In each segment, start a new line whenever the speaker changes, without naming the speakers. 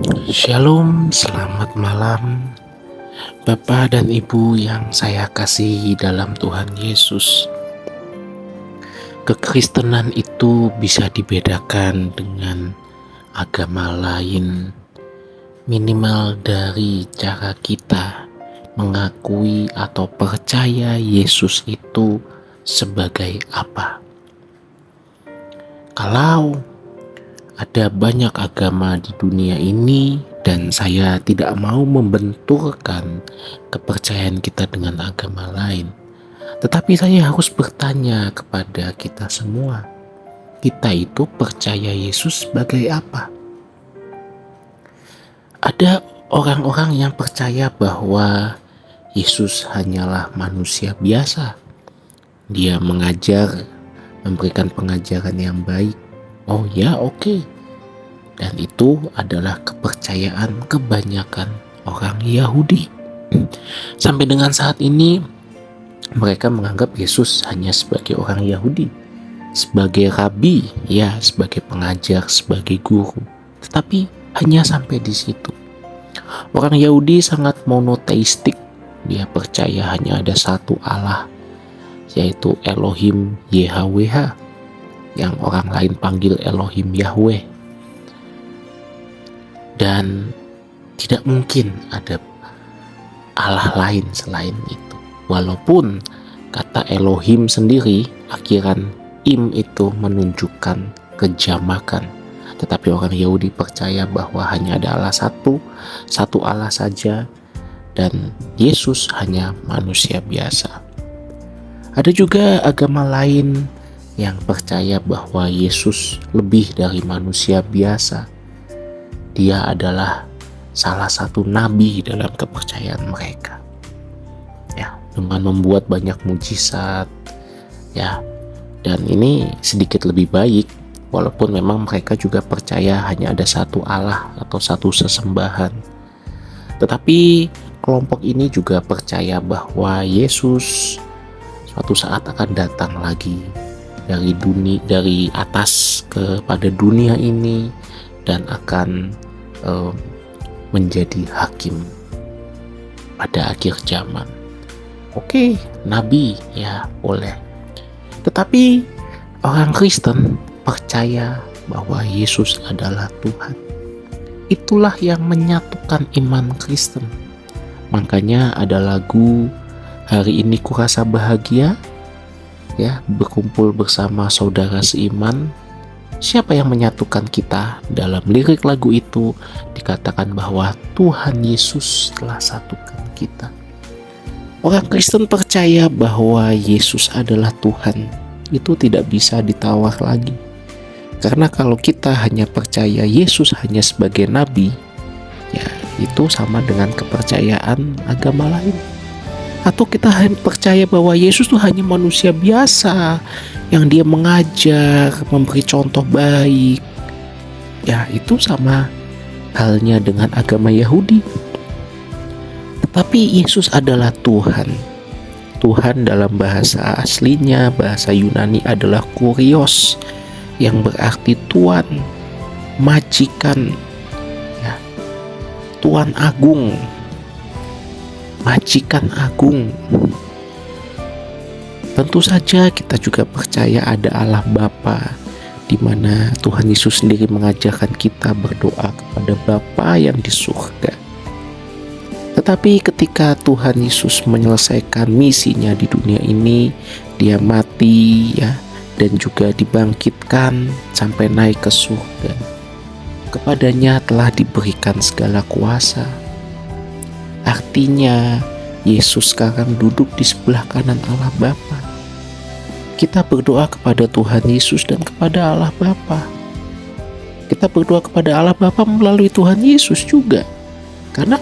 Shalom, selamat malam Bapak dan Ibu yang saya kasihi dalam Tuhan Yesus. Kekristenan itu bisa dibedakan dengan agama lain, minimal dari cara kita mengakui atau percaya Yesus itu sebagai apa. Kalau ada banyak agama di dunia ini dan saya tidak mau membenturkan kepercayaan kita dengan agama lain. Tetapi saya harus bertanya kepada kita semua, kita itu percaya Yesus sebagai apa? Ada orang-orang yang percaya bahwa Yesus hanyalah manusia biasa. Dia mengajar, memberikan pengajaran yang baik. Oh ya, oke. Dan itu adalah kepercayaan kebanyakan orang Yahudi. Sampai dengan saat ini mereka menganggap Yesus hanya sebagai orang Yahudi, sebagai rabi, ya, sebagai pengajar, sebagai guru. Tetapi hanya sampai di situ. Orang Yahudi sangat monoteistik. Dia percaya hanya ada satu Allah, yaitu Elohim YHWH, yang orang lain panggil Elohim Yahweh. Dan tidak mungkin ada Allah lain selain itu. Walaupun kata Elohim sendiri, akhiran im itu menunjukkan kejamakan. Tetapi orang Yahudi percaya bahwa hanya ada Allah satu Allah saja, dan Yesus hanya manusia biasa. Ada juga agama lain yang percaya bahwa Yesus lebih dari manusia biasa. Dia adalah salah satu nabi dalam kepercayaan mereka. Ya, dengan membuat banyak mujizat, ya. Dan ini sedikit lebih baik, walaupun memang mereka juga percaya hanya ada satu Allah atau satu sesembahan. Tetapi kelompok ini juga percaya bahwa Yesus suatu saat akan datang lagi dari atas kepada dunia ini dan akan menjadi hakim pada akhir zaman. Oke, nabi, ya boleh. Tetapi orang Kristen percaya bahwa Yesus adalah Tuhan. Itulah yang menyatukan iman Kristen. Makanya ada lagu "Hari Ini Kurasa Bahagia", ya, berkumpul bersama saudara seiman. Siapa yang menyatukan kita? Dalam lirik lagu itu dikatakan bahwa Tuhan Yesus telah satukan kita. Orang Kristen percaya bahwa Yesus adalah Tuhan. Itu tidak bisa ditawar lagi. Karena kalau kita hanya percaya Yesus hanya sebagai nabi, ya itu sama dengan kepercayaan agama lain. Atau kita percaya bahwa Yesus itu hanya manusia biasa yang dia mengajar, memberi contoh baik. Ya, itu sama halnya dengan agama Yahudi. Tetapi Yesus adalah Tuhan. Tuhan dalam bahasa aslinya, bahasa Yunani adalah kurios, yang berarti Tuan, majikan, ya, Tuan Agung, majikan agung. Tentu saja kita juga percaya ada Allah Bapa, di mana Tuhan Yesus sendiri mengajarkan kita berdoa kepada Bapa yang di surga. Tetapi ketika Tuhan Yesus menyelesaikan misinya di dunia ini, dia mati, ya, dan juga dibangkitkan sampai naik ke surga. Kepadanya telah diberikan segala kuasa. Artinya Yesus sekarang duduk di sebelah kanan Allah Bapa. Kita berdoa kepada Tuhan Yesus dan kepada Allah Bapa. Kita berdoa kepada Allah Bapa melalui Tuhan Yesus juga. Karena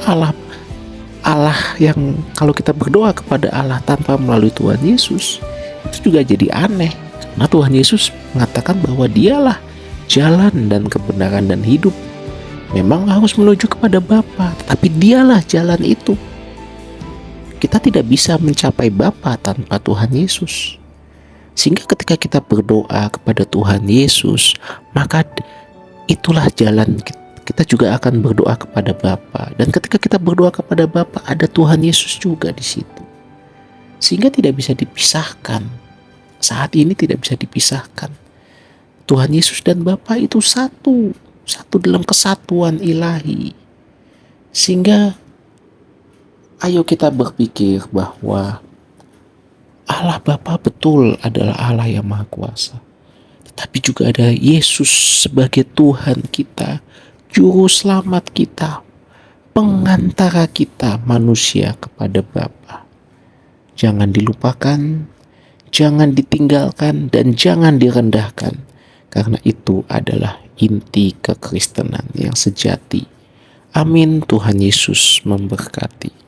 Allah yang kalau kita berdoa kepada Allah tanpa melalui Tuhan Yesus, itu juga jadi aneh. Karena Tuhan Yesus mengatakan bahwa dialah jalan dan kebenaran dan hidup. Memang harus menuju kepada Bapa, tetapi dialah jalan itu. Kita tidak bisa mencapai Bapa tanpa Tuhan Yesus. Sehingga ketika kita berdoa kepada Tuhan Yesus, maka itulah jalan kita juga akan berdoa kepada Bapa. Dan ketika kita berdoa kepada Bapa, ada Tuhan Yesus juga di situ. Sehingga tidak bisa dipisahkan. Saat ini tidak bisa dipisahkan. Tuhan Yesus dan Bapa itu satu dalam kesatuan ilahi. Sehingga ayo kita berpikir bahwa Allah Bapa betul adalah Allah yang Maha Kuasa. Tetapi juga ada Yesus sebagai Tuhan kita, Juru Selamat kita, pengantara kita manusia kepada Bapa. Jangan dilupakan, jangan ditinggalkan, dan jangan direndahkan. Karena itu adalah inti kekristenan yang sejati. Amin. Tuhan Yesus memberkati.